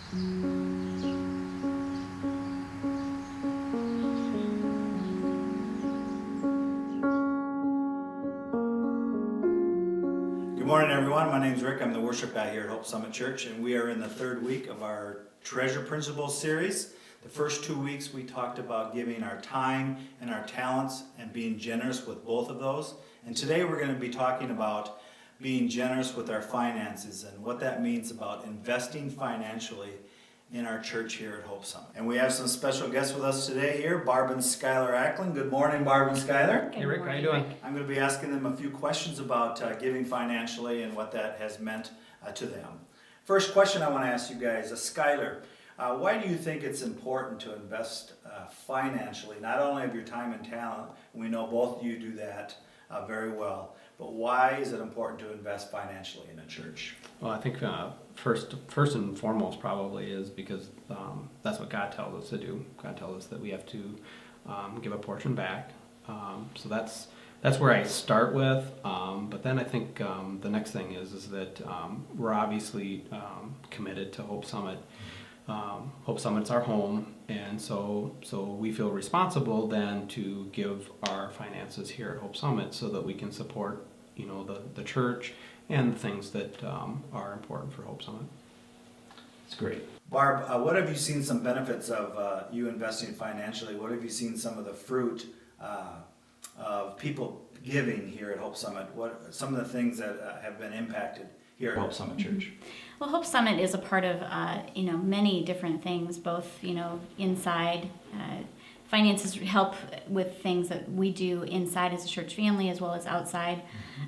Good morning, everyone. My name is Rick. I'm the worship guy here at Hope Summit Church, and we are in the third week of our Treasure Principles series. The first 2 weeks we talked about giving our time and our talents and being generous with both of those. And today we're going to be talking about being generous with our finances and what that means about investing financially in our church here at Hope Summit. And we have some special guests with us today here, Barb and Skylar Ackland. Good morning, Barb and Skylar. Hey Rick, how you doing? I'm going to be asking them a few questions about giving financially and what that has meant to them. First question I want to ask you guys, Skylar, why do you think it's important to invest financially, not only of your time and talent, we know both of you do that very well, but why is it important to invest financially in a church? Well, I think first and foremost probably is because that's what God tells us to do. God tells us that we have to give a portion back. So that's where I start with. But then I think the next thing is that we're obviously committed to Hope Summit. Hope Summit's our home, and so we feel responsible then to give our finances here at Hope Summit so that we can support, the church and the things that are important for Hope Summit. That's great. Barb, what have you seen some benefits of you investing financially? What have you seen some of the fruit of people giving here at Hope Summit? What some of the things that have been impacted here at Hope Summit Church? Well, Hope Summit is a part of many different things, both inside. Finances help with things that we do inside as a church family as well as outside.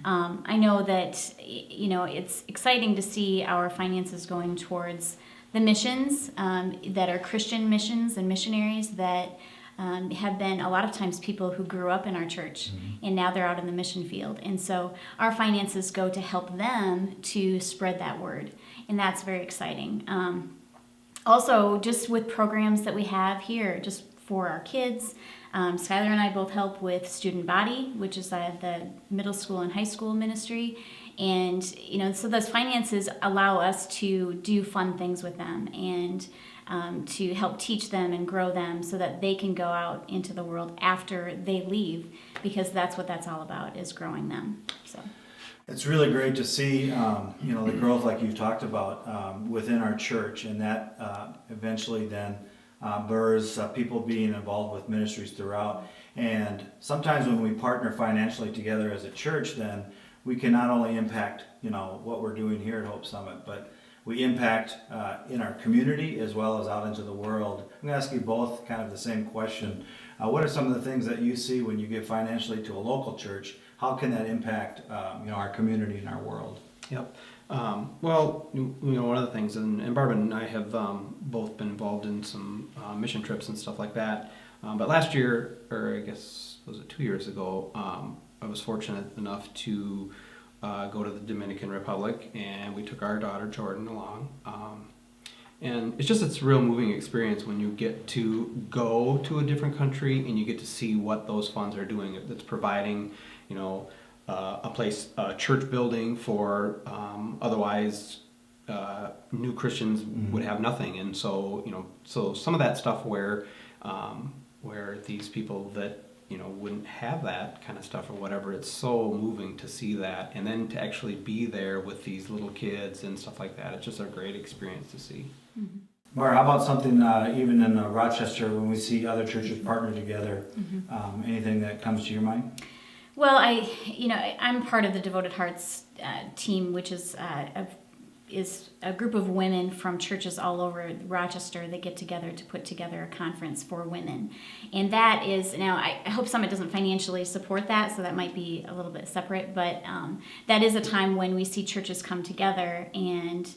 I know that it's exciting to see our finances going towards the missions that are Christian missions and missionaries that have been a lot of times people who grew up in our church and now they're out in the mission field. And so our finances go to help them to spread that word. And that's very exciting. Also, just with programs that we have here, just for our kids, Skylar and I both help with Student Body, which is the middle school and high school ministry. And, so those finances allow us to do fun things with them and to help teach them and grow them so that they can go out into the world after they leave, because that's what that's all about, is growing them. So it's really great to see, the growth like you've talked about within our church, and that eventually then births people being involved with ministries throughout. And sometimes when we partner financially together as a church, then we can not only impact, what we're doing here at Hope Summit, but we impact in our community as well as out into the world. I'm going to ask you both kind of the same question. What are some of the things that you see when you give financially to a local church? How can that impact our community and our world? Yep. Well, one of the things, and Barb and I have both been involved in some mission trips and stuff like that. But last year, or I guess was it 2 years ago, I was fortunate enough to go to the Dominican Republic, and we took our daughter Jordan along. And it's a real moving experience when you get to go to a different country and you get to see what those funds are doing. It's providing, a place, a church building for otherwise new Christians would have nothing. And so, so some of that stuff where these people that wouldn't have that kind of stuff or whatever, it's so moving to see that, and then to actually be there with these little kids and stuff like that. It's just a great experience to see. Mm-hmm. Mara, how about something even in Rochester when we see other churches partner together? Anything that comes to your mind? Well, I'm part of the Devoted Hearts team, which is a group of women from churches all over Rochester that get together to put together a conference for women. And that is, now I Hope Summit doesn't financially support that, so that might be a little bit separate, but that is a time when we see churches come together and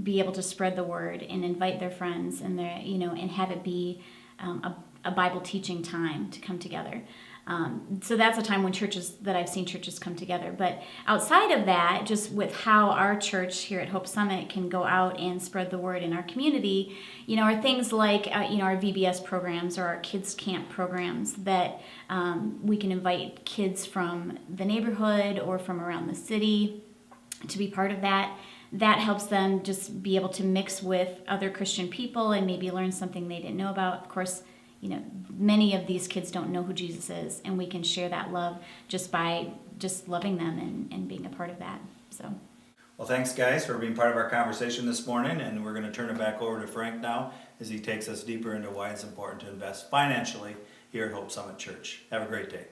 be able to spread the word and invite their friends and and have it be a Bible teaching time to come together. So that's a time when I've seen churches come together. But outside of that, just with how our church here at Hope Summit can go out and spread the word in our community, are things like, our VBS programs or our kids camp programs that we can invite kids from the neighborhood or from around the city to be part of that. that helps them just be able to mix with other Christian people and maybe learn something they didn't know about. Of course, many of these kids don't know who Jesus is, and we can share that love just by just loving them and being a part of that. So. Well, thanks guys for being part of our conversation this morning, and we're going to turn it back over to Frank now as he takes us deeper into why it's important to invest financially here at Hope Summit Church. Have a great day.